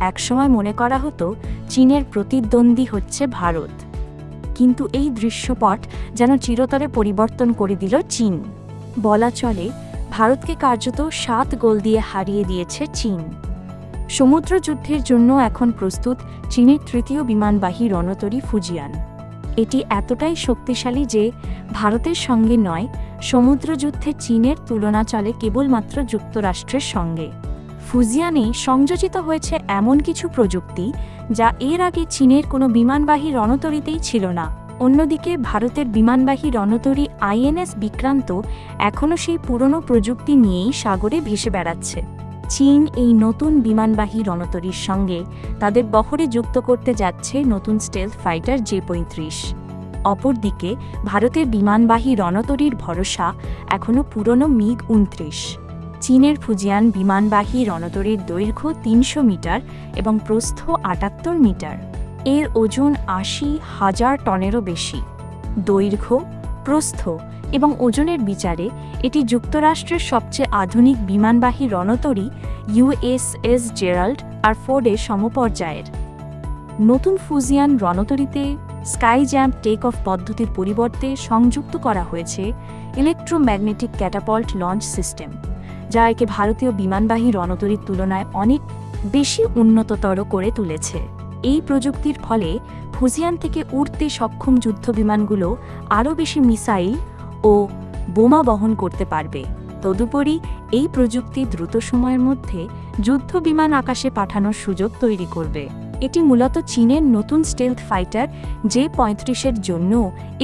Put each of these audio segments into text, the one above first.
একসময় মনে করা হতো চীনের প্রতিদ্বন্দ্বী হচ্ছে ভারত, কিন্তু এই দৃশ্যপট যেন চিরতরে পরিবর্তন করে দিল চীন। বলা চলে ভারতকে কার্যত 7 গোল দিয়ে হারিয়ে দিয়েছে চীন। সমুদ্র যুদ্ধের জন্য এখন প্রস্তুত চীনের তৃতীয় বিমানবাহী রণতরী ফুজিয়ান। এটি এতটাই শক্তিশালী যে ভারতের সঙ্গে নয়, সমুদ্রযুদ্ধে চীনের তুলনা চলে কেবলমাত্র যুক্তরাষ্ট্রের সঙ্গে। ফুজিয়ানে সংযোজিত হয়েছে এমন কিছু প্রযুক্তি যা এর আগে চীনের কোনো বিমানবাহী রণতরীতেই ছিল না। অন্যদিকে ভারতের বিমানবাহী রণতরী আইএনএস বিক্রান্ত এখনও সেই পুরনো প্রযুক্তি নিয়েই সাগরে ভেসে বেড়াচ্ছে। চীন এই নতুন বিমানবাহী রণতরীর সঙ্গে তাদের বহরে যুক্ত করতে যাচ্ছে নতুন স্টেলথ ফাইটার জে-35। অপরদিকে ভারতের বিমানবাহী রণতরীর ভরসা এখনও পুরনো মিগ-29। চীনের ফুজিয়ান বিমানবাহী রণতরীর দৈর্ঘ্য 300 মিটার এবং প্রস্থ 78 মিটার। এর ওজন 80,000 টনেরও বেশি। দৈর্ঘ্য, প্রস্থ এবং ওজনের বিচারে এটি যুক্তরাষ্ট্রের সবচেয়ে আধুনিক বিমানবাহী রণতরী ইউএসএস জেরাল্ড আর ফোর্ডের সমপর্যায়ের। নতুন ফুজিয়ান রণতরীতে স্কাইজ্যাম্প টেক অফ পদ্ধতির পরিবর্তে সংযুক্ত করা হয়েছে ইলেকট্রোম্যাগনেটিক ক্যাটাপল্ট লঞ্চ সিস্টেম, যা একে ভারতীয় বিমানবাহী রণতরীর তুলনায় অনেক বেশি উন্নততর করে তুলেছে। এই প্রযুক্তির ফলে ফুজিয়ান থেকে উড়তে সক্ষম যুদ্ধবিমানগুলো আরও বেশি মিসাইল ও বোমা বহন করতে পারবে। তদুপরি এই প্রযুক্তি দ্রুত সময়ের মধ্যে যুদ্ধবিমান আকাশে পাঠানোর সুযোগ তৈরি করবে। এটি মূলত চীনের নতুন স্টেলথ ফাইটার জে-35-এর জন্য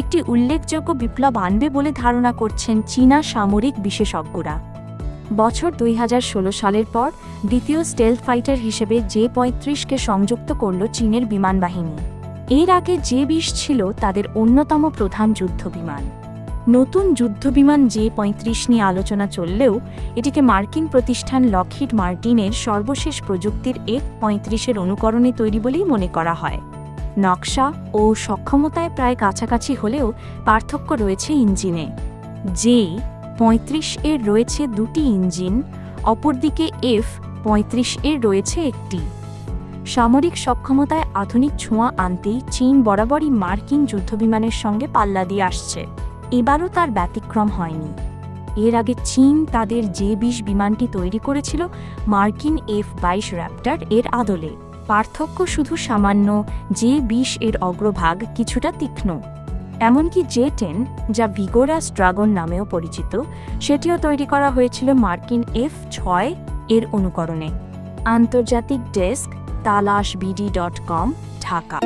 একটি উল্লেখযোগ্য বিপ্লব আনবে বলে ধারণা করছেন চীনা সামরিক বিশেষজ্ঞরা। বছর 2016 সালের পর দ্বিতীয় স্টেলথ ফাইটার হিসেবে জে-35কে সংযুক্ত করল চীনের বিমানবাহিনী। এর আগে জে-20 ছিল তাদের অন্যতম প্রধান যুদ্ধবিমান। নতুন যুদ্ধবিমান জে-35 নিয়ে আলোচনা চললেও এটিকে মার্কিন প্রতিষ্ঠান লকহিড মার্টিনের সর্বশেষ প্রযুক্তির এফ-35-এর অনুকরণে তৈরি বলেই মনে করা হয়। নকশা ও সক্ষমতায় প্রায় কাছাকাছি হলেও পার্থক্য রয়েছে ইঞ্জিনে। জে-35-এর রয়েছে 2টি ইঞ্জিন, অপরদিকে এফ-35-এর রয়েছে একটি। সামরিক সক্ষমতায় আধুনিক ছোঁয়া আনতেই চীন বরাবরই মার্কিন যুদ্ধবিমানের সঙ্গে পাল্লা দিয়ে আসছে। এবারও তার ব্যতিক্রম হয়নি। এর আগে চীন তাদের জে-20 বিমানটি তৈরি করেছিল মার্কিন এফ-22 র্যাপ্টর এর আদলে। পার্থক্য শুধু সামান্য, জে-20 এর অগ্রভাগ কিছুটা তীক্ষ্ণ। এমনকি জে-10, যা ভিগোরাস ড্রাগন নামেও পরিচিত, সেটিও তৈরি করা হয়েছিল মার্কিন এফ-6 এর অনুকরণে। আন্তর্জাতিক ডেস্ক, তালাশবিডি.com, ঢাকা।